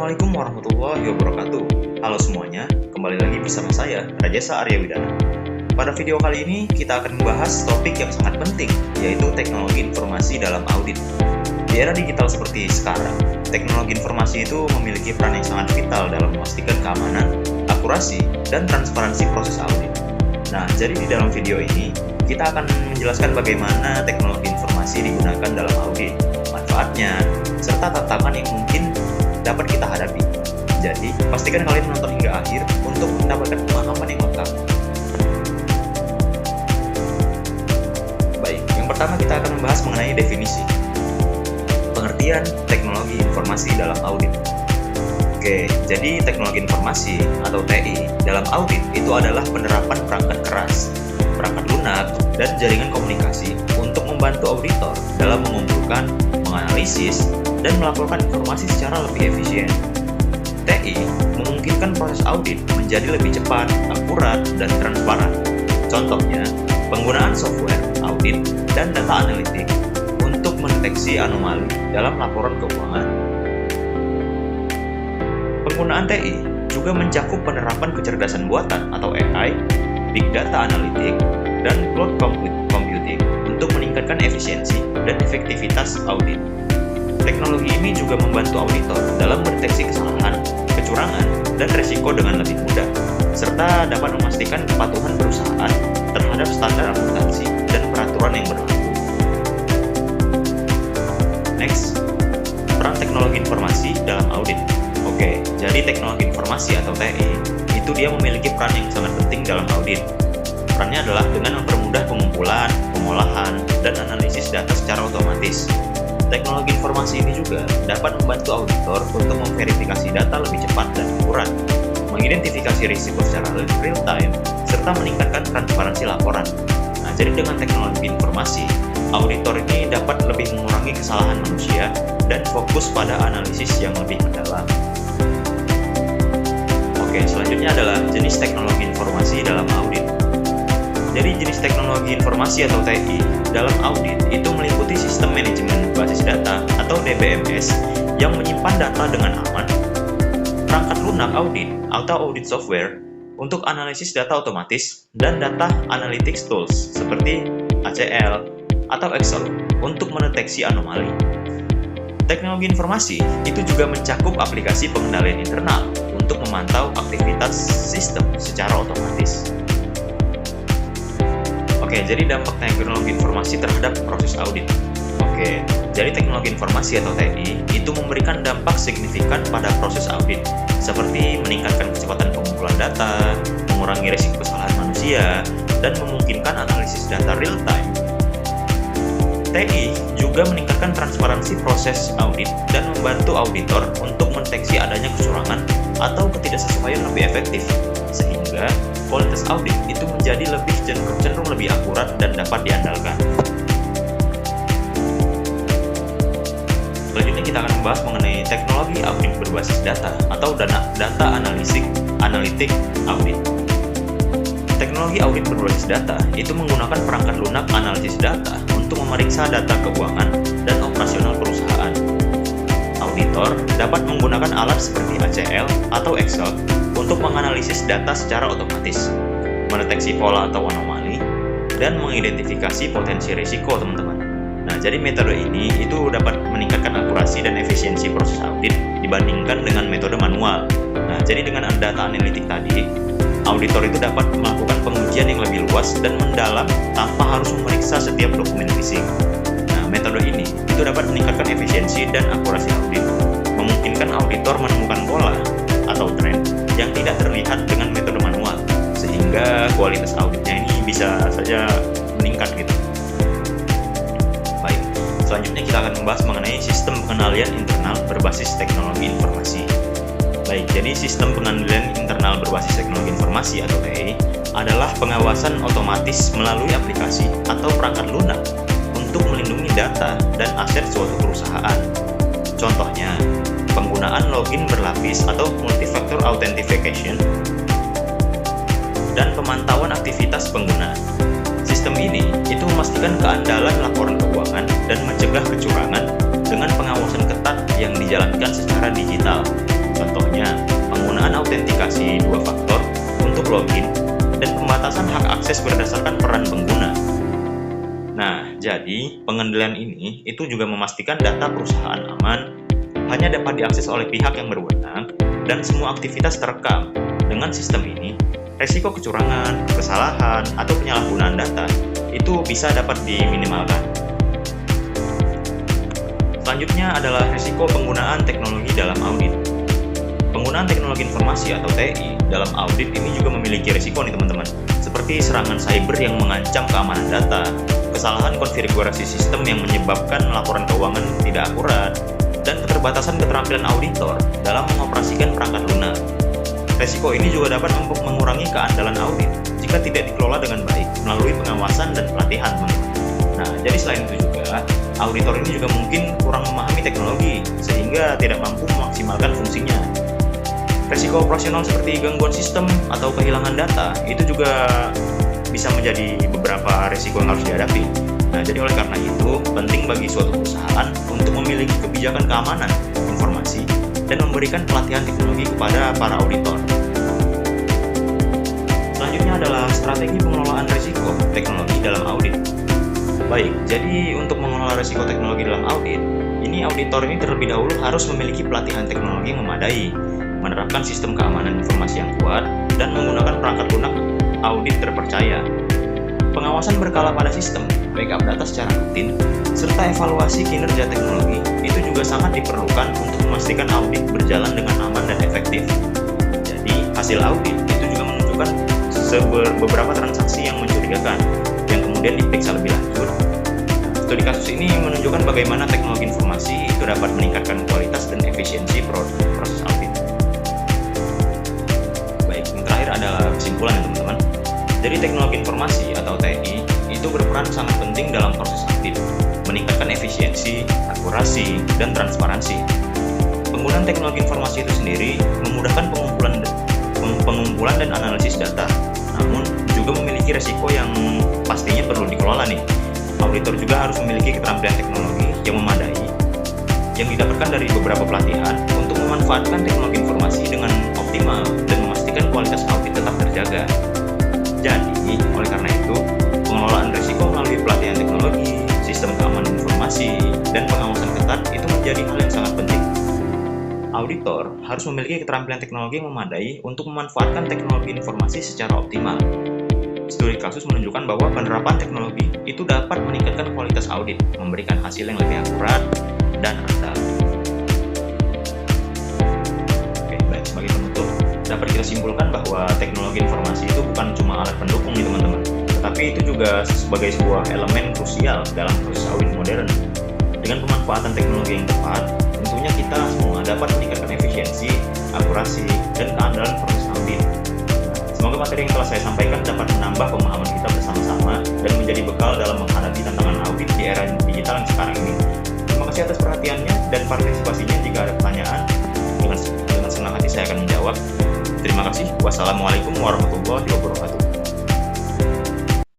Assalamualaikum warahmatullahi wabarakatuh. Halo semuanya, kembali lagi bersama saya, Rajasa Arya Widana. Pada video kali ini, kita akan membahas topik yang sangat penting, yaitu teknologi informasi dalam audit. Di era digital seperti sekarang, teknologi informasi itu memiliki peran yang sangat vital dalam memastikan keamanan, akurasi, dan transparansi proses audit. Nah, jadi di dalam video ini, kita akan menjelaskan bagaimana teknologi informasi digunakan dalam audit, manfaatnya, serta tantangan yang mungkin dapat kita hadapi. Jadi, pastikan kalian menonton hingga akhir untuk mendapatkan pemahaman yang lengkap. Baik, yang pertama kita akan membahas mengenai definisi. Pengertian teknologi informasi dalam audit. Oke, jadi teknologi informasi atau TI dalam audit itu adalah penerapan perangkat keras, perangkat lunak, dan jaringan komunikasi untuk membantu auditor dalam mengumpulkan, menganalisis, dan melaporkan informasi secara lebih efisien. TI memungkinkan proses audit menjadi lebih cepat, akurat, dan transparan. Contohnya, penggunaan software, audit, dan data analitik untuk mendeteksi anomali dalam laporan keuangan. Penggunaan TI juga mencakup penerapan kecerdasan buatan atau AI, big data analitik, dan cloud computing untuk meningkatkan efisiensi dan efektivitas audit. Teknologi ini juga membantu auditor dalam mendeteksi kesalahan, kecurangan, dan resiko dengan lebih mudah, serta dapat memastikan kepatuhan perusahaan terhadap standar akuntansi dan peraturan yang berlaku. Next, peran teknologi informasi dalam audit. Oke, jadi teknologi informasi atau TI itu dia memiliki peran yang sangat penting dalam audit. Perannya adalah dengan mempermudah pengumpulan, pengolahan, dan analisis data secara otomatis. Teknologi informasi ini juga dapat membantu auditor untuk memverifikasi data lebih cepat dan akurat, mengidentifikasi risiko secara real time, serta meningkatkan transparansi laporan. Nah, jadi dengan teknologi informasi, auditor ini dapat lebih mengurangi kesalahan manusia dan fokus pada analisis yang lebih mendalam. Oke, selanjutnya adalah jenis teknologi informasi dalam audit. Jadi jenis teknologi informasi atau TI dalam audit itu meliputi sistem manajemen basis data atau DBMS yang menyimpan data dengan aman, perangkat lunak audit atau audit software untuk analisis data otomatis, dan data analytics tools seperti ACL atau Excel untuk mendeteksi anomali. Teknologi informasi itu juga mencakup aplikasi pengendalian internal untuk memantau aktivitas sistem secara otomatis. Oke, jadi dampak teknologi informasi terhadap proses audit. Oke, jadi teknologi informasi atau TI itu memberikan dampak signifikan pada proses audit, seperti meningkatkan kecepatan pengumpulan data, mengurangi risiko kesalahan manusia, dan memungkinkan analisis data real time. TI juga meningkatkan transparansi proses audit dan membantu auditor untuk mendeteksi adanya kecurangan atau ketidaksesuaian lebih efektif, sehingga kualitas audit itu menjadi lebih cenderung lebih akurat dan dapat diandalkan. Selanjutnya kita akan membahas mengenai teknologi audit berbasis data atau data analitik audit. Teknologi audit berbasis data itu menggunakan perangkat lunak analisis data untuk memeriksa data keuangan dan operasional perusahaan. Auditor dapat menggunakan alat seperti ACL atau Excel untuk menganalisis data secara otomatis, mendeteksi pola atau anomali, dan mengidentifikasi potensi risiko, teman-teman. Nah, jadi metode ini itu dapat meningkatkan akurasi dan efisiensi proses audit dibandingkan dengan metode manual. Nah, jadi dengan data analitik tadi, auditor itu dapat melakukan pengujian yang lebih luas dan mendalam tanpa harus memeriksa setiap dokumen fisik. Nah, metode ini itu dapat meningkatkan efisiensi dan akurasi audit, memungkinkan auditor menemukan pola atau tren yang tidak terlihat dengan metode manual, sehingga kualitas auditnya ini bisa saja meningkat gitu. Baik, selanjutnya kita akan membahas mengenai sistem pengendalian internal berbasis teknologi informasi. Baik, jadi sistem pengendalian internal berbasis teknologi informasi atau TI adalah pengawasan otomatis melalui aplikasi atau perangkat lunak untuk melindungi data dan aset suatu perusahaan. Contohnya, penggunaan login berlapis atau multi-factor authentication, dan pemantauan aktivitas pengguna. Sistem ini itu memastikan keandalan laporan keuangan dan mencegah kecurangan dengan pengawasan ketat yang dijalankan secara digital. berdasarkan peran pengguna. Nah, jadi pengendalian ini itu juga memastikan data perusahaan aman, hanya dapat diakses oleh pihak yang berwenang, dan semua aktivitas terekam. Dengan sistem ini, resiko kecurangan, kesalahan, atau penyalahgunaan data itu bisa dapat diminimalkan. Selanjutnya adalah risiko penggunaan teknologi dalam audit. Penggunaan teknologi informasi atau TI dalam audit ini juga memiliki risiko nih teman-teman, seperti serangan cyber yang mengancam keamanan data, kesalahan konfigurasi sistem yang menyebabkan laporan keuangan tidak akurat, dan keterbatasan keterampilan auditor dalam mengoperasikan perangkat lunak. Risiko ini juga dapat mengurangi keandalan audit jika tidak dikelola dengan baik melalui pengawasan dan pelatihan, teman-teman. Nah, jadi selain itu juga, auditor ini juga mungkin kurang memahami teknologi sehingga tidak mampu memaksimalkan fungsinya. Risiko operasional seperti gangguan sistem atau kehilangan data itu juga bisa menjadi beberapa risiko yang harus dihadapi. Nah, jadi oleh karena itu, penting bagi suatu perusahaan untuk memiliki kebijakan keamanan informasi dan memberikan pelatihan teknologi kepada para auditor. Selanjutnya adalah strategi pengelolaan risiko teknologi dalam audit. Baik, jadi untuk mengelola risiko teknologi dalam audit, ini auditor ini terlebih dahulu harus memiliki pelatihan teknologi yang memadai, menerapkan sistem keamanan informasi yang kuat, dan menggunakan perangkat lunak audit terpercaya. Pengawasan berkala pada sistem, backup data secara rutin, serta evaluasi kinerja teknologi itu juga sangat diperlukan untuk memastikan audit berjalan dengan aman dan efektif. Jadi, hasil audit itu juga menunjukkan beberapa transaksi yang mencurigakan, yang kemudian diperiksa lebih lanjut. Studi kasus ini menunjukkan bagaimana teknologi informasi itu dapat meningkatkan kualitas dan efisiensi proses audit. Baik, yang terakhir adalah kesimpulan ya teman-teman. Jadi teknologi informasi atau TI itu berperan sangat penting dalam proses audit, meningkatkan efisiensi, akurasi, dan transparansi. Penggunaan teknologi informasi itu sendiri memudahkan pengumpulan dan analisis data, namun juga memiliki resiko yang pastinya perlu dikelola nih. Auditor juga harus memiliki keterampilan teknologi yang memadai, yang didapatkan dari beberapa pelatihan untuk memanfaatkan teknologi informasi dengan optimal dan memastikan kualitas audit tetap terjaga. Jadi, oleh karena itu, pengelolaan risiko melalui pelatihan teknologi, sistem keamanan informasi, dan pengawasan ketat itu menjadi hal yang sangat penting. Auditor harus memiliki keterampilan teknologi yang memadai untuk memanfaatkan teknologi informasi secara optimal. Studi kasus menunjukkan bahwa penerapan teknologi itu dapat meningkatkan kualitas audit, memberikan hasil yang lebih akurat dan rata. Oke, baik, sebagai penutup, dapat kita simpulkan bahwa teknologi informasi itu bukan cuma alat pendukung nih teman-teman, tetapi itu juga sebagai sebuah elemen krusial dalam proses audit modern. Dengan pemanfaatan teknologi yang tepat, tentunya kita semua dapat meningkatkan efisiensi, akurasi, dan keandalan proses audit. Semoga materi yang telah saya sampaikan dapat menambah pemahaman kita bersama-sama dan menjadi bekal dalam menghadapi tantangan audit di era digital yang sekarang ini. Terima kasih atas perhatiannya dan partisipasinya. Jika ada pertanyaan, dengan senang hati saya akan menjawab. Terima kasih. Wassalamualaikum warahmatullahi wabarakatuh.